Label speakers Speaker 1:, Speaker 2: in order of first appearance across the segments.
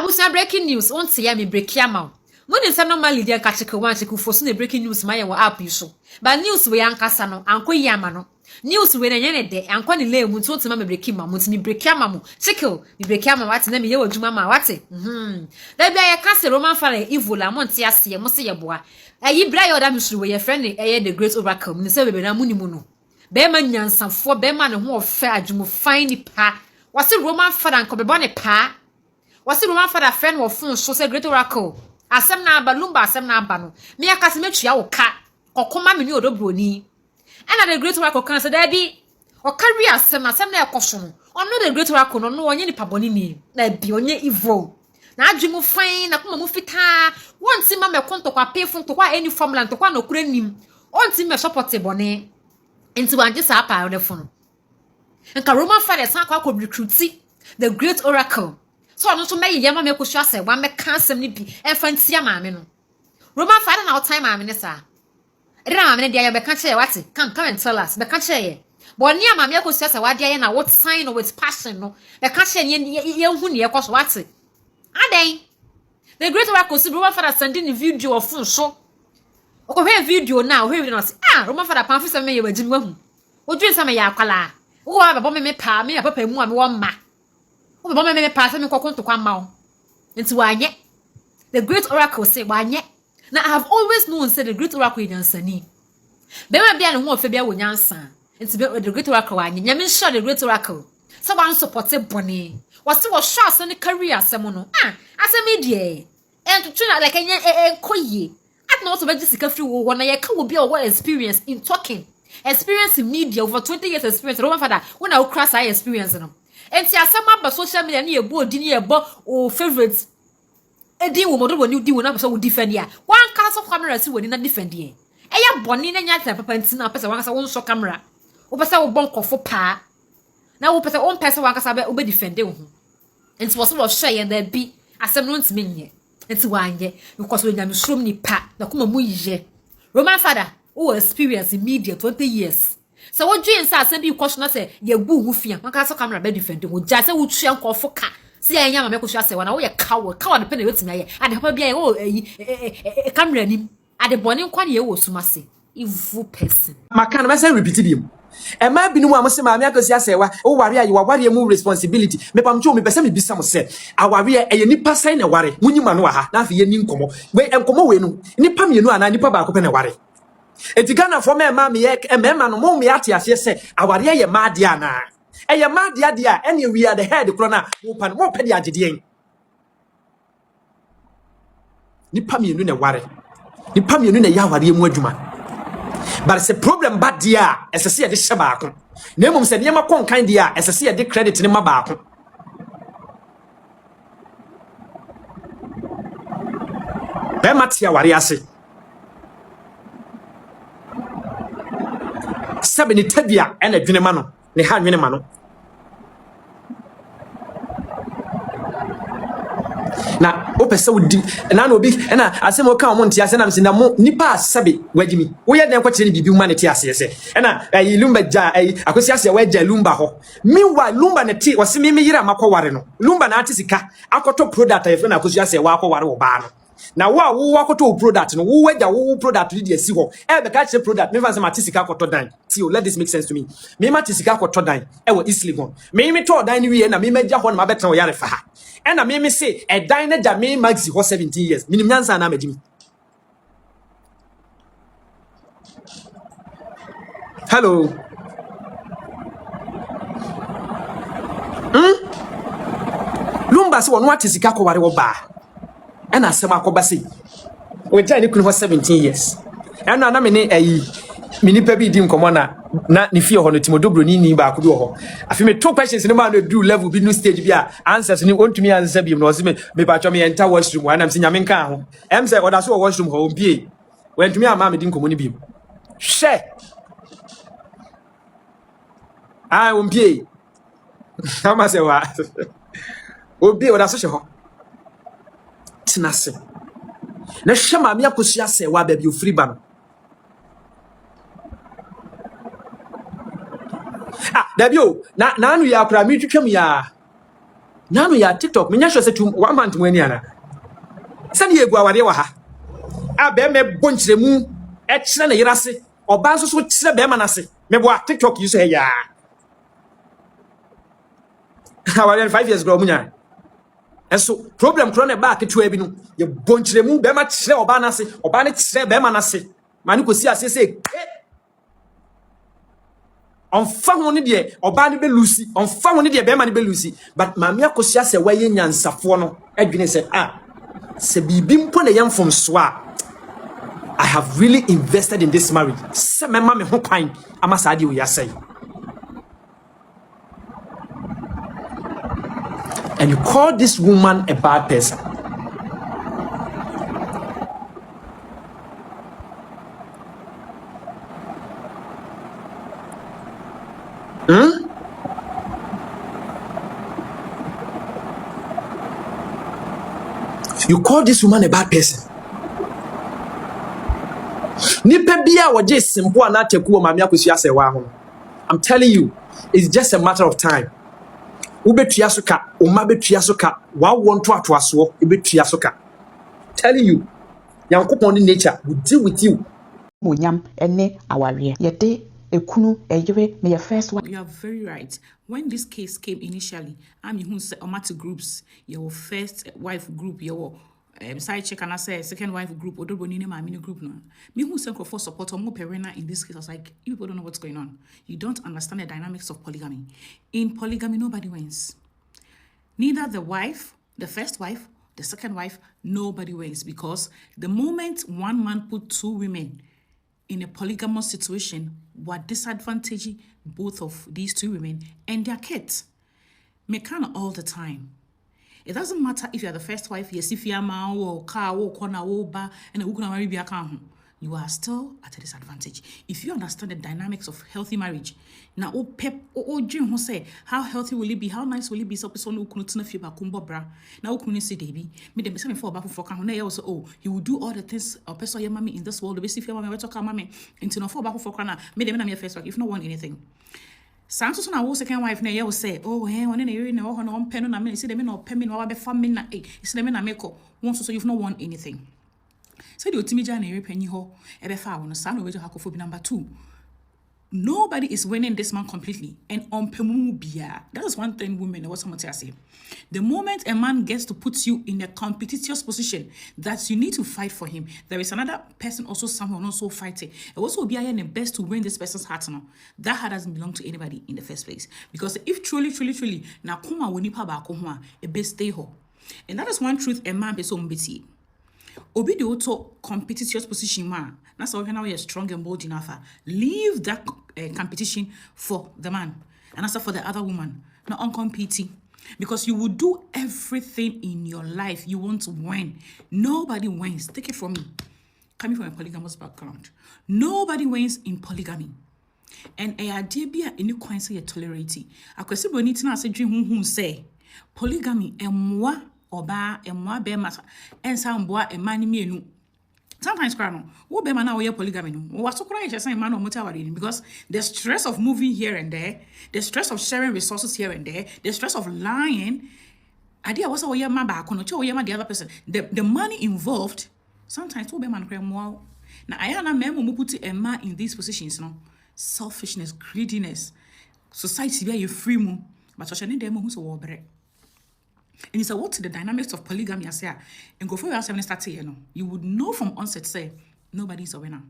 Speaker 1: Abusia breaking news. On see me break yama. When is normally dear catch one to for the breaking news my app you so. But news we ankasa no anko yama no. News we na yene de anko ni le mu to ma me break ma mu ni break yama mu. Chickle ni break yama what na me ye wadwuma ma what. Da bia ye ka se Roman fare evil la monte ase mo se ye boa. Ayi bra ye oda misuru we ye friend the great oracle. Ni se bebe na mu ni mu no. Be ma nyansafo be ma ne ho ofe adwumo fine pa. Wase Roman fare anko be ne pa. Wasi Roman father friend wo fun so say great oracle asem na aba lumba asem na aba no me akase metua wo ka kokoma me ni odobroni e na the great oracle kan say da bi o carry asem na ekoso no ono the great oracle no no onye ni paboni ni na bi onye evil na adwemu fine na kuma mu fita wonti ma me konto kwa pefun to kwa any formula to kwa no kura nim onti me support bone enti wanje sa apa ne fun nka Roman father san kwa ko recruit the great oracle. So no so me yema me kwhwa se wa me ka asem ni bi enfantia maame no Roman father na time maame ne sa ira maame ne dia ye be ka che what come and tell us be ka che ye but ni maame kwhwa se wa dia ye na what sign no with passion no be ka che ye hu ne ye kwaso what aden the great oracle see Roman father sending the video of fun so okwe video na ohwe video na say Roman father pan fi se me ye wagimi wahu odwen se me ya akwala wo wa be bo me pa me ya papa mu a me wo ma o be me pass me kokonto kwa ma o nti wanye the great oracle say wanye na I have always known say the great oracle nyansani be ma bia ne ho ofe bia wo nyansa nti be the great oracle wanye nyame sure the great oracle so wan support boni wase wo sure so ne career asem no asem die entutu na like enkoye at no so be sika free wo na ye ka wo bia wo experience in talking experience in media over 20 years experience Roman father when I cross I experience no. Enti asema ba social media ni ebo odi ni ebo o favorite edi wo modo woni di wo na so wo defend ya wan ka so camera si woni na defend ye eya boni na nya ta papa nti na pesa wan ka sa won so camera wo pesa wo bon kofo pa na wo pesa on pesa wan ka sa be wo be defend wo ho enti wo so wo share ye da bi asem no ntime nye enti wanye because we nyame shrom ni pa na kuma mu yije Roman father who experience in media 20 years. So what dream say asem bi question say ye gu hu fia maka so camera be defend wo ja say wo tua nkofo ka say ya nya ma me ko hwa say wana wo ye kawo de pe na wetimi ye ade papa bia ye wo camera nim ade boni nkwa ne ye wo suma say evil person
Speaker 2: maka na me say repeat bi e ma bi no amose ma me akosi asewa wo ware ayi wa ware mu responsibility me pam cho me pese me bisa mo say aware e ye nipa sai na ware munyima no ha na afi ye ni nkomo we enkomo we no nipa mienu ana nipa ba ko pe na ware eti Ghana for me ma me no mo me ate ase se aware ye ma de ana e ye ma de ade a ene we are the head kro na wo pa no mo pe de agede en nipa mienu na ware nipa mienu na ya ware mu adwuma but it's a problem bad dia esese ye de hye ba ko na mum se ne ma kon kan dia esese ye de credit ne ma ba ko be ma tia ware ase sabe ni tabia ena dwene ma no ne ha dwene ma no na opese wudi na na obi na asem o kan mo ntia se na mse na mo nipa sabe wagimi wo ye den kwakire ni bibi ma ne ti ase se na lumba ja akosi ase wa ja lumba ho mi wa lumba ne ti wose mi yira makọ ware no lumba na ati sika akoto product ayefe na akosi ase wa akọ ware wo ba no na wo akoto product no wo waja wo product di esi ho e be ka che product me fa se matisika akoto dan ti o let this make sense to me me matisika akoto dan e wo East Legon me to dan ni wie na me magya ho na ma betan wo yare fa ha e na me say e dan na ja me maxi ho 17 years minim nyansa na magimi hello Lumba se wonu atisika ko ware wo ba and asem akobase we try ni kunu for 17 years and na me ne mini pa bi di nkomo na ne fie ho no timodobro ni ba ko bi ho afi me two questions ni ma no do level bi no stage bi a answers ni ontumi answer bi no se me pa cho me enter washroom wa na me nyame nka ho em say oda so washroom ho bie we ntumi ama me di nkomo ni bi she o bie ama se wa o bie oda so she ho tinase na hwema me akosi ase wa ba bi ofri ba no Dabio na anu ya akra mi twetwam ya Now no ya TikTok me nya sure say 1 month mu ani ana sani egu awade wa ha a be me bonchiremu e kire na yerase oba nso so kire be ma na se me bo TikTok you say ya awade 5 years ago munya enso problem kro na back to abi no ye bonchiremu be ma kire oba na se oba ne kire be ma na se mani ko si ase say on fa ho ne de oba ne be lucy on fa ho ne de be ma ne be lucy but mamia kosia se waye nyansafo no adwene se se bibi mpo na yam from so I have really invested in this marriage. Se mema me ho kwan amasade we yasay. And you call this woman a bad person. You call this woman a bad person. Nipa bia waje simple na teku o mame akosu ase wa ho. I'm telling you, it's just a matter of time. Ubetua soka, o ma betua soka, wa wonto atoaso, ubetua soka. Telling you, Yankopon in nature will deal with you.
Speaker 3: Monyam ene aware. Yete ekunu eyire me your first one.
Speaker 4: You are very right. When this case came initially, I'm who said omati groups, your first wife group, your side check and I say second wife group, or my mini group no. Me who sent for support or more perena in this case, I was like, you people don't know what's going on. You don't understand the dynamics of polygamy. In polygamy, nobody wins. Neither the wife, the first wife, the second wife, nobody wins, because the moment one man put two women in a polygamous situation, what disadvantage both of these two women and their kids. Me can all the time. It doesn't matter if you're the first wife, yes, if you're ma or car or corner or bar and a marry be a you are still at a disadvantage. If you understand the dynamics of healthy marriage, now oh pep oh Jim who say how healthy will it be, how nice will it be? So person who couldn't know if you bra now couldn't see baby. Me them say for back for can also oh he will do all the things a person your mommy in this world. The basic your mommy we talk mommy into no for back for can me them your first wife if not want anything. Sanso so na wo second wife na ye will say oh one na you na no pen na me see them no pen me no be family na see them na make one so you've not want anything. So the ultimate na you penny ho ebe fa wo no sa no we hakofo bi number 2. Nobody is winning this man completely. And on pemu bia. That is one thing women, what someone say. The moment a man gets to put you in a competitive position that you need to fight for him, there is another person also someone also fighting. It also be the best to win this person's heart now. That heart doesn't belong to anybody in the first place. Because if truly, na kuma wonipa ba ko a best stay ho. And that is one truth a man be so mbeti. Obi the auto competitive position man. That's how now you're strong and bold enough. Leave that competition for the man. And also for the other woman. Not on competing. Because you will do everything in your life. You want to win. Nobody wins. Take it from me. Coming from a polygamous background. Nobody wins in polygamy. And a idea be a new coin say tolerate. I could say bonita na say dream who say polygamy and moi oba and moi be massa and some boy and money me. Sometimes crano, who be man now polygamy no. Was so crying just saying man or motawari because the stress of moving here and there, the stress of sharing resources here and there, the stress of lying. Idea was our man back on the other person. The money involved. Sometimes who be man cry more. Now I am a man who put a man in these positions no. Selfishness, greediness, society where you free moon, but social need them who's a war break. And you say, what's the dynamics of polygamy? I say, and go for your seven start you know. You would know from onset, say, nobody's a winner.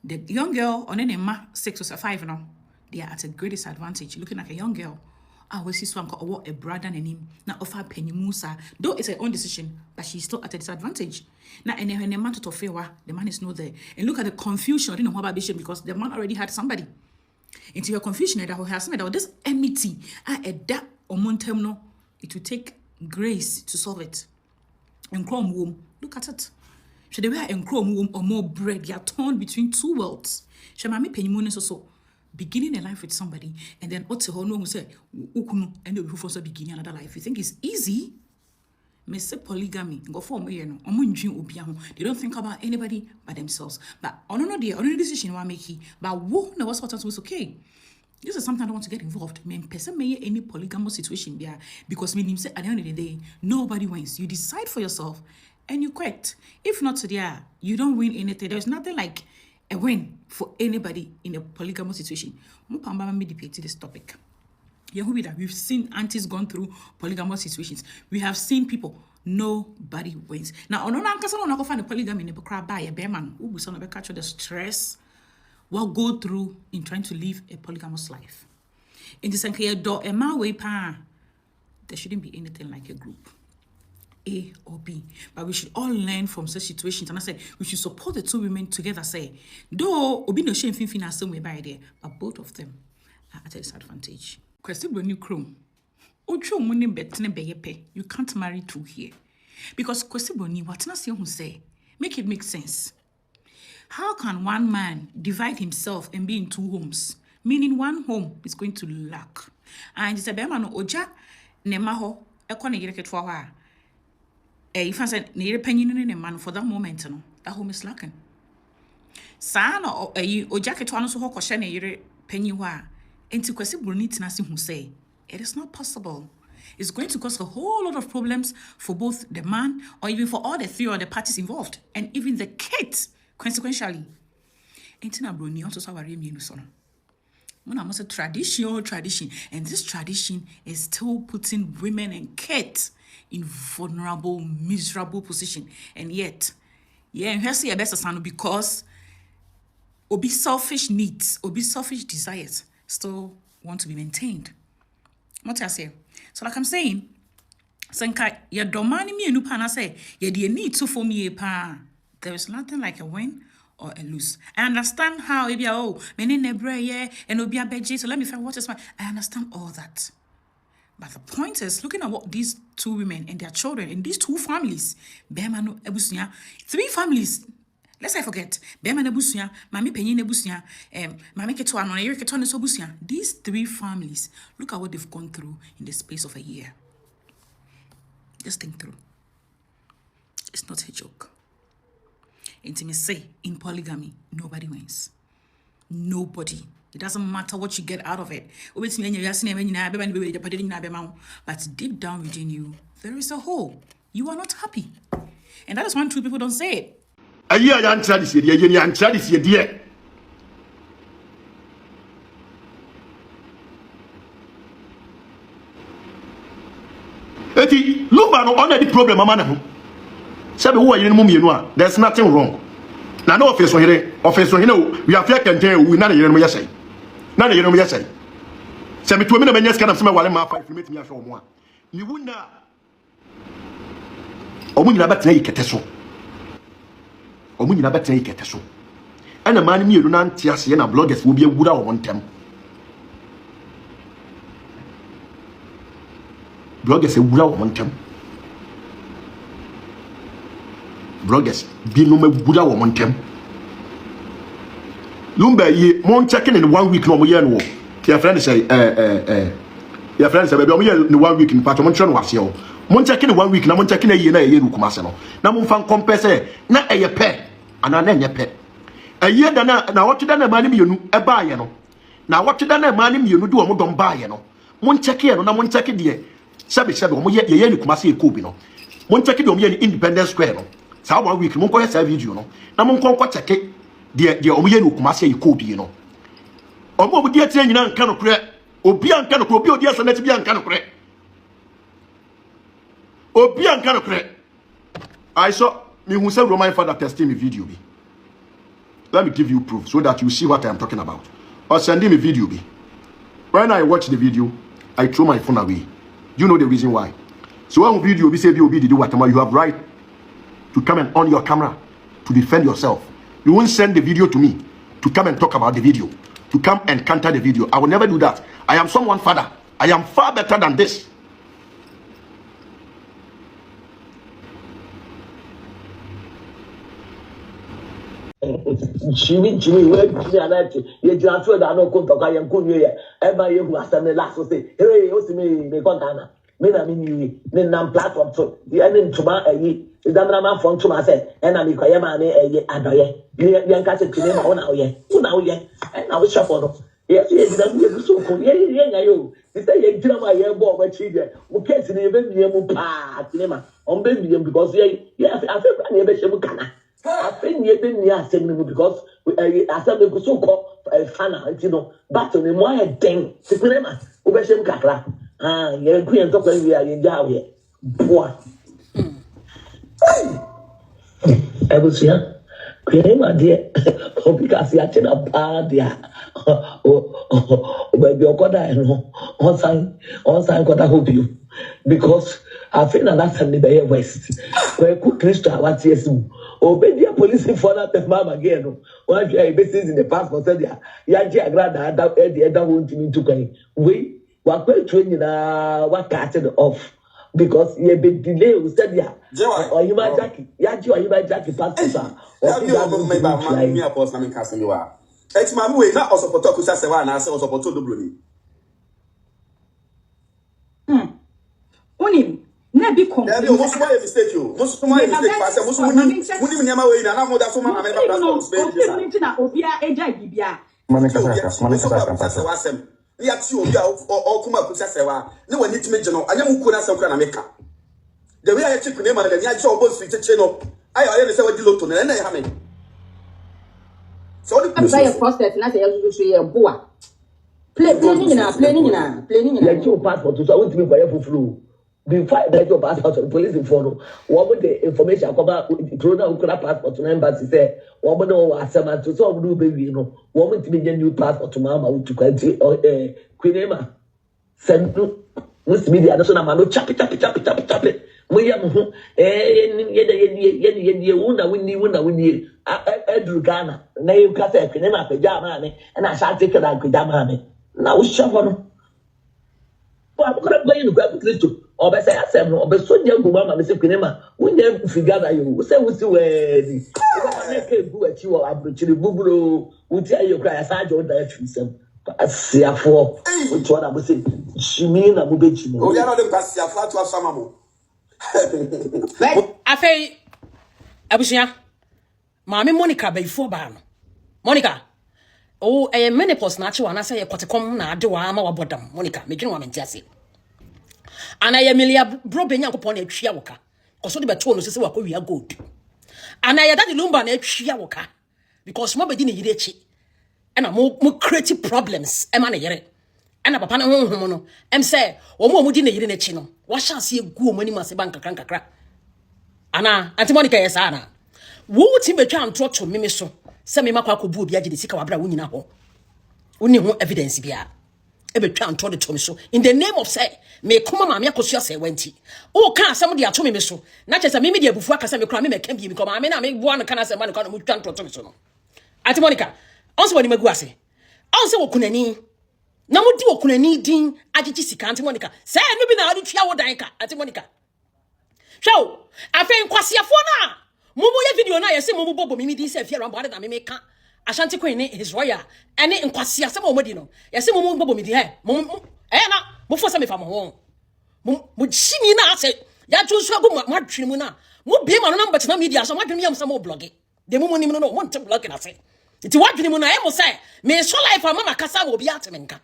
Speaker 4: The young girl on any 6 or 5 now, they are at a great disadvantage. Looking like a young girl, I will see someone or a brother and him, now offer penny musa, though it's her own decision, but she's still at a disadvantage. Now, and when the man to favor, the man is not there. And look at the confusion, I didn't know about bishop because the man already had somebody. Into your confusion, that has made this enmity, a that or montemno. It will take grace to solve it. And chrome womb, look at it. Should they wear and chrome womb or more bread? They are torn between two worlds. Shall my penny so beginning a life with somebody and then what's the whole no who say ukunu and the before beginning another life? You think it's easy? Me say polygamy go for me no. They don't think about anybody but themselves. But on no decision wa make but who no was what was okay. This is something I don't want to get involved. Me person may any polygamous situation there because me say at the end of the day, nobody wins. You decide for yourself and you quit. If not today, you don't win anything. There's nothing like a win for anybody in a polygamous situation. Mupamba me debate this topic. We've seen aunties gone through polygamous situations. We have seen people. Nobody wins. Now, on not find a polygamy in the crowd by a bear man who will catch the stress will go through in trying to live a polygamous life. In the same case, there shouldn't be anything like a group, A or B. But we should all learn from such situations. And I said, we should support the two women together, say, though, Obi no shame fin same way by there, but both of them are at a disadvantage. Question when you chrome. You can't marry two here. Because Kwesiboni, what Nasi say, make it make sense. How can one man divide himself and be in two homes? Meaning one home is going to lack. And it's a bema oja nemaho ekone yire ketwa if I said near penny in a man for that moment, no, that home is lacking. Sana or oja ketwa no so hokoshane yire penny wa. Enti Kwesiboni tinasi who say it is not possible. It's going to cause a whole lot of problems for both the man or even for all the three other parties involved and even the kids, consequentially. Entina broni also saw a tradition, and this tradition is still putting women and kids in vulnerable, miserable position. And yet, here's the best son because obi selfish needs, obi selfish desires still want to be maintained. What I say? So like I'm saying, Senka, your domani me enu pana say, ye need to for me pa. There is nothing like a win or a lose. I understand how it be many nebre and obia beji. So let me find what is my. I understand all that. But the point is, looking at what these two women and their children in these two families, Bemano Ebusunya, 3 families. Let's I forget. Bema nebusunya, mami penyi nebusunya, mami ketwa no yere ketwa so busunya. These 3 families, look at what they've gone through in the space of a year. Just think through. It's not a joke. Intimacy in polygamy, nobody wins. Nobody. It doesn't matter what you get out of it. But deep down within you, there is a hole. You are not happy. And that is one truth people don't say it.
Speaker 5: A year young tradition, young tradition, dear. Eti, Lumba no honor the problem, Mamma. Sabi who are you in Mummy? There's nothing wrong. Now, no offense on here, we are fair can tell we none of you say. None of you say. Sabi to a minute, yes, can have some while I'm 5 minutes, me show more. You wouldn't know. Or when you have a take at so. Or when you have a take at so. And a man, you don't see and bloggers will be a good hour on them. Bloggers a good hour on them. Bloggers be no more good hour on them. Lumba ye, mon checking in 1 week no year no. Your friend say, your friend say, baby, in 1 week in Patron was here. Mon checking in 1 week, no mon checking a year, Kumasano. Now, mon fan compare, not a pet, and I name your pet. A year than now, what you done a man you a buy, you know. Now, what you done a man you do a more don't buy, you know. Mon check here, no mon check it, dear. Sabi, ye, Kumasi, Kubino. Mon check it on your Independence Square, no. So 1 week, mon go have video, no. Now, mon conquer check it, dear, Omian Kumasi, Kubi, you know. Omo dear train you nan kanu kre obi an kanu kre obi odi asa na ti bi an kanu kre obi an kanu kre I saw me who said Roman father testing me video be. Let me give you proof so that you see what I am talking about. Or sending me video be. When I watch the video, I throw my phone away. You know the reason why. So when video be say you do whatever, you have right to come and on your camera to defend yourself. You won't send the video to me to come and talk about the video. To come and counter the video. I will never do that. I am someone father. I am far better than this.
Speaker 6: Jimmy, where you just said I know Kuntoka and Kunya, Emma, you who are last to say, hey, you see me, the Contana. I mean, you platform to the ending to my the Damana from to myself, and I'm Kayama, a Adoye. You can't say to them, oh, now, yeah, and I wish I follow. Yes, yes, that's so cool. Yeah, yo. They say you tell my year boy, but children, we can't see the baby, on baby, because yeah, I feel I never should can. I think you didn't hear saying because I said we so called fan, but on the more thing, the cinema, Ubesham Kakra. Ah, you're green and talk when we are in Jawi. Boy. I was here. My dear, because you are a bad, yeah. Oh, baby, I know. On sign, I hope you. Because I feel that Sunday by West. Where could Christo what yes? Oh, baby, a police for that mama again. One day, basis in the passport, said, yeah, grad, the other one to me to pay. We were quite training, what catted off. Because you have been delayed, said, yeah, or you might Jackie, you might Jackie passport.
Speaker 2: Me a post na me kasa me wa. Eti ma me we na osopoto kusa se wa na se osopoto do broni.
Speaker 7: Onim na bi kon.
Speaker 2: There be almost my mistake you. Most my mistake pass. Most muni nyama we na mo da so ma me ba passport be
Speaker 7: bi na obi a eja bibia.
Speaker 2: Mane kasa pass wa sem. Ni ati obi a o kuma kusa se wa. Ne wani timi je no anya mu ku na sem kra na meka. The way I check name and the anya obo switch chain up. Ayo say we di loto na na ya me. So the
Speaker 7: play process na say you so ye boa. Play ni na.
Speaker 6: Let your passport so I want to be for fufu. Before that your passport to police inform. What would the information about corona ukura passport to embassy say what would no asema to so do baby no. What would be new passport to mama to kwenti Queen Emma. Send must be the national man no chap. We am ye wuna winnie Edru Ghana. Na you can say Queen Emma pajama and I shall take that pajama. Now shovel. I'm going to grab Christo. Or by say ASEM, or by so young woman, Mr. Pinema, we never figure that you say, we see where you are actually Bubro, we tell you, cry as I don't die to some. I see a four, which one I would say, she mean a mubich. Oh, you're not the best, you're flat to have some more.
Speaker 8: I say, Abusia, Mammy Monica before ban. Monica. Oh, a menopause natural, and I say a potacom na do our bottom, Monica, making one in Jessie. And I am Milia broken upon a chiawoka, because what the baton is what we are good. And I had that lumba a chiawoka, because more bedini yidechi, and a more creative problems, emanere. And a papana homono, and say, or more mudina yidinechino. What shall see a good money must bank a cranka crack? Anna, Auntie Monica, yes, Anna. Would him a child trot to Mimiso? Semi Mako Boo be the sick of Brawina ho. Only more evidence be every child told it to me so. In the name of say, may come mamma Cosia say wenty. Oh, can't somebody told me so. Not just a media before Cassam crime can be because I mean I make one can as a man who can't to me so. Auntie Monica, also when you maguase. Also Kunani. No more do Kunani Dean, Agitisi, Auntie Monica. Say, no be now, Chia Danka, Auntie Monica. Show, I think Quasia Fona. Mumu ya video na yesi mumu bobo mimi di se fia rambare na mimi ka Ashanti Queen his royal ene nkwasi asem omodi no yesi mumu bobo mi di he mumu na mo fosa me fa mo ho mo chimi na ase ya tusu agu mo atwene mu na mo bie ma no number na media so mo adwene yam samo blogi de mumu nim no mo nte blogi na se iti wadwene mu na e mo se me so life mama kasa wo bia atemenka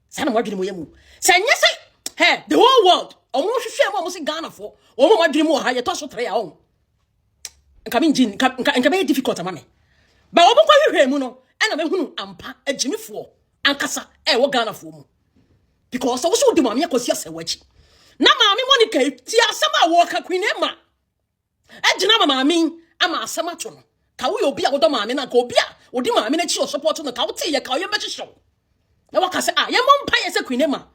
Speaker 8: sana mo adwene mu yamu se nyese he the whole world omo hwehwe mo se Ghana fo omo adwene mu ha ye to so 3 ya o nka be difficult amame ba wo bokwa hwehwe mu no na me hunu ampa agimifo ankasa wo Ghana fo mu because wo so di mama yakosi asewachi na mama Monica ti asema wo ka Queen Emma agina mama mi ama asema to no ka wo obi a wo do mama na ka obi a wo di mama na chi o support no ka wo ti ye ka wo ye bechi show na wo ka se ye mompa ye se Queen Emma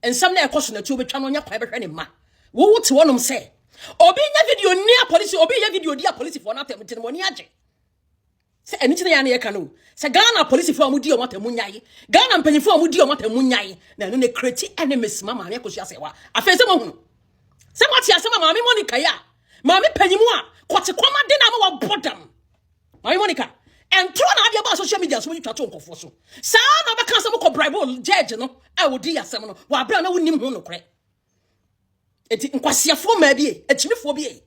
Speaker 8: ensam na ekoso na ti obetwa no nya kwa behwe ne ma wo wo ti wonom se obi nya video near police obi nya video dia police for na tem money age se eni chine ya na ye ka no se Ghana police for amudi o mata munyai Ghana mpanyi for amudi o mata munyai na no ne create enemies mama me kosu ase wa afa se mo hunu se mo ti ase mama me Monica ya mama panyi mu a kote kwama de na ma wa bodam mama Monica entro na abia ba social media so mo twa to nkofo so sa na be kan se mo ko bribe judge no a wodi asem no wa bra na wonim hu no kore eti nkwasiafo ma bie etimifo bie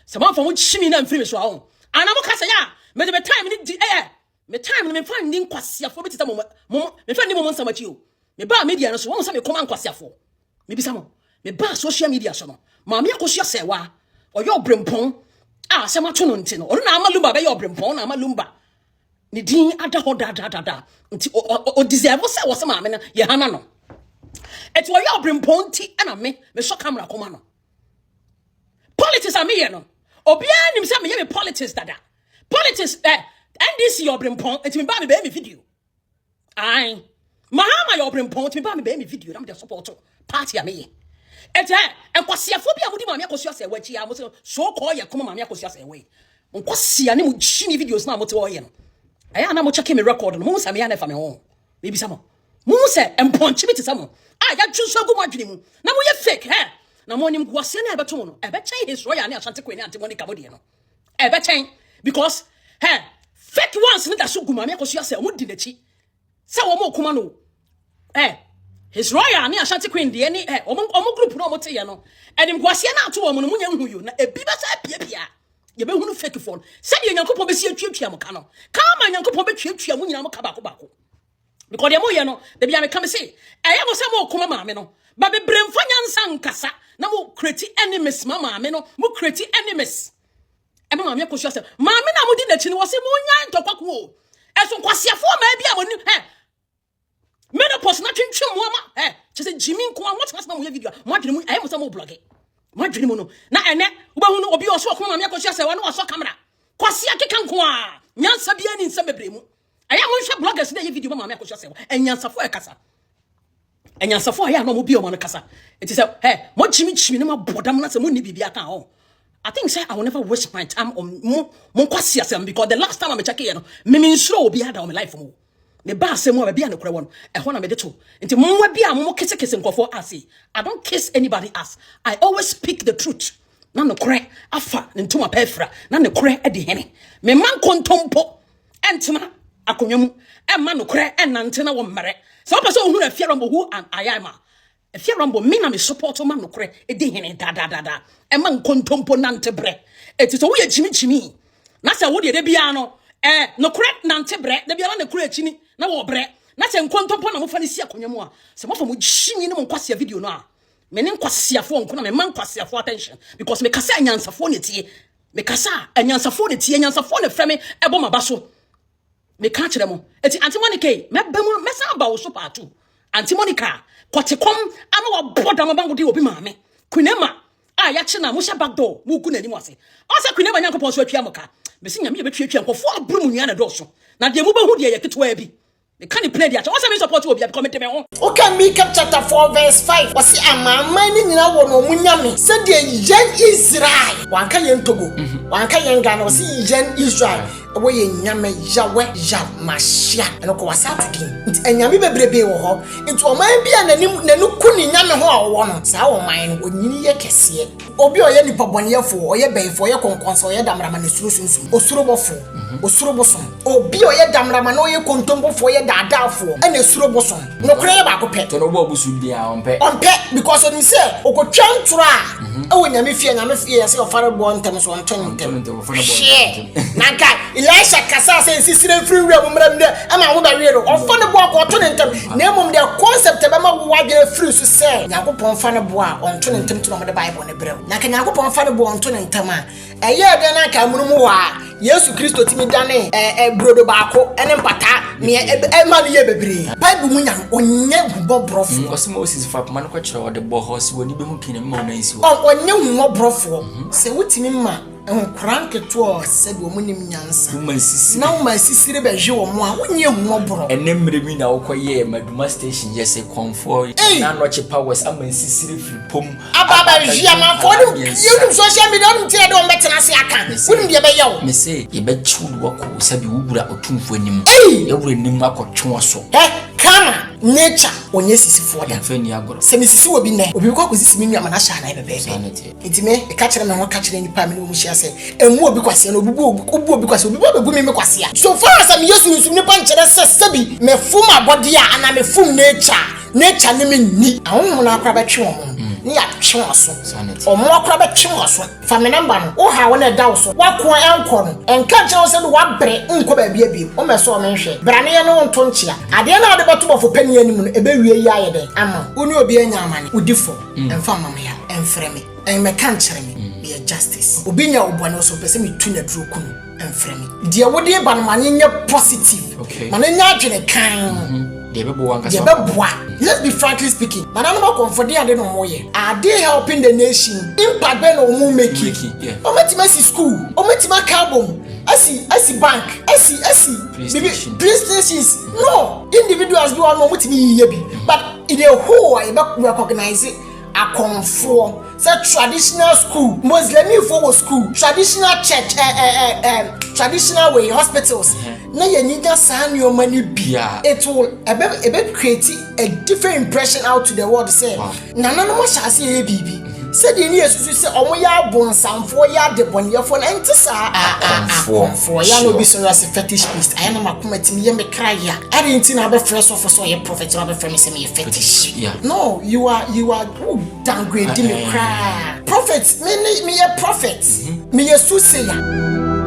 Speaker 8: se man fa mo chimi na mfiri so a ho ana mo kasa ya me de time ni di me time me fan ndi nkwasiafo betita mo me fan ndi mo nsamachi o me ba media no so won say me koma nkwasiafo me bisa mo me ba social media so no ma me akosua sewa oyo obrempon se ma to no nti no ono na amalumba be yo obrempon na amalumba ni din ada ho da nti o deserve say wo se ma me na ye hana no eti oyo obrempon ti na me show camera koma no politics are me here no obi anim say me politics dada politics NDC your brimpon it me ba me be video ai mahama your brimpon it me ba me be video na me support party me ete enkwasiafo bia mudi maame akosua se wachi ya mo so call ye koma maame akosua se we nkwasia ne mu chini videos na mo te oye no aya na mo check me record no mo sa me ya na fa me ho me bisa mo se emponchi bi te samo ya twuso agu madwene mu na mo ye fake na mo nim kwasia na ebeto no ebechen his royal ne asante kwani ante Monica bodie no ebechen because fake ones ni da so gu maame akosua se mo di nachi se wo mo kuma no his royal ni ashanti queen de ni omo group no mo te ye no enim kwasia na ato wo mo no munya hu yo na ebi ba sa pia ye be hunu fake phone se de nyankopon be si atwatwa mo ka no ka ma nyankopon be twatwa mo nyina mo ka bako because de mo ye no de bia me ka me say mo se mo kuma maame no ba be bremfa nyansa nkasa na mo create enemies mama me no mo create enemies ebe maame akosua se maame na mo di na chi ni wo se mo nya ntokwa ko eso kwasiafo ma bia mo ni menopause na twentwe mo ama chese jimi nko a what na mo ye video mo adwene mu mo se mo blog mo adwene mu no na ene wo ba hu no obi oso ko maame akosua se wa no oso camera kwasia keka nko a nyansa bia ni nsa bebre mu mo hwe bloggers na ye video maame akosua se wa enyansafo kasa enyansafo aya no mo bi o mo no kasa it is mo jimi ne ma bodam na se mo ni bibia kan ho I think say I will never waste my time on mo kwasia se because the last time I check here no me nsuro obi ada on my life mo ne ba asem wa bia ne kore won na me de to nti mo bia mo kese nkofo ase I don't kiss anybody ass I always speak the truth na no kore afa ne ntoma pefra na ne kore e de hene me man kontompo entena akonwam e ma no kore enante na wo mmere so person hu na fiarambo hu an ayama fiarambo me na me support man no kore e de hene da e man kontompo nante bre etito wo ye chimi na se wo de bia no no kore nante bre de bia na kore achini na wo bre na se nkontompo na mo fa ne si akonwam a se mo fa mo chimi ne mo nkwase video no a me ne nkwasiafo nko na me man nkwasiafo attention because me kasa anyansafo ne tie me kasa anyansafo ne tie anyansafo ne frame ebo mabaso me ka kire mo eti Auntie Monica me ba mo me sa ba wo so pa tu Auntie Monica kwatekom ama wa boda mabango di obi maame kunema ya chi na mo sha back door mo ku nani mo ase o se kunema nyankopon so atwa mo ka me si nyame ye betwa nkofo aburu mu nua na do so na de mo ba hu de ye ketwa bi me can you play the acha what's me support you obi comment me ho
Speaker 9: okay Micah chapter 4 verse 5 wasi amama ni nyina wo no munyame se de yen Israel wanka yen Togo wanka yen Ghana wasi yen Israel wo ye nyame yawe ya mashia eno ko wasa tudin nti enyame bebrebe wo ho nti o man bia nanu kuni nyame ho a wo no sa wo man onyini ye kese obi o ye nipa boneyefo o ye beyefo o ye konkonso o ye damrama ne suru sunsun osuro bofo osuro bosom obi o ye damrama no ye kontombofo ye dadafo ene suro bosom no kure ye ba ko pe
Speaker 2: to no bo busu dia on pe
Speaker 9: because on say okotwa ntro a wo nyame fie ye se ofare bo ntem so onton na guy Elisha kasa say sisire free we mo mram de ama wo ba we ro ofane bo akoto ne ntem na emom de concept be ma wo agere free so say yakopon fane bo a onto ne ntem to no de bible ne brew na ka yakopon fane bo onto ne ntem a eye de na ka munu mu wa Yesu Kristo timi dane brodo baako ene mpata me ma ne ye bebre bible mu nya onye hubo brofo
Speaker 2: osmosis fa ma no kwa kire wo de bo hosi woni be hu kine ma na nsi
Speaker 9: onye hubo brofo se wutimi ma kranke to se de omunim nyansa na uma sisire be hwe wo mo a wonye hubo bro
Speaker 2: enemre mi na wo koye maduma station ye se comfort na no che powers ama sisire free pom
Speaker 9: ababa hwe ama fo you social media no tie de o metena se aka woni de be yawo
Speaker 2: me se ye be chiwu wo ko sabi wubura otumfo anim ye wura nim akotwe so
Speaker 9: kama nature onye sisi fo da
Speaker 2: fani agoro
Speaker 9: se misisi obi ne obi kwa kusisi mi nua mana sha na bebe intime e ka kire me ho ka kire nipa me no mu hia se emu obi kwase no obi kwase obi begu mi kwase a so far as am Yesu nsum nipa nkere se sebi me fum abode a ana me fum nature ne me ni ahonhom na akra betwe wo ni ya twe oso omo akra be twe oso fa me number no wo ha wo na da oso wako enko no enka je wo se do wa bre nko ba bia bi o me so o me hwe bra ne ye no nto nchia ade na ade beto bofo pani anim no ebe wie yi aye den ama oni obi anya amane udifo emfa mama ya emfre me en me kan kire me be justice obi nya obone so pese me tu na duro kunu emfre me de wo de ba no manye nye positive mane nya adwene kan let's be frankly speaking. Manana comfort ade no moye. Are they helping the nation? Impact be no mo make it. Ometima si school, ometima carbon. Asi bank, asi police stations. No, individuals do one ometimi ye bi. But in the whole I recognize it. A conform. Say traditional school, Muslim for school, traditional church, traditional way hospitals. Na ye need that your money be. It will create a different impression out to the world. Say, Nana no shall say baby. Said the news say omoya bon samfo ya de bon ye for enti sa for ya no be so as a fetish priest. I am makumatimi ye me cry ya. I didn't na be fresh of so ye prophet na be friend say me fetish. No, you are downgrading me cry. Prophet, me a prophet. Me a soothsayer.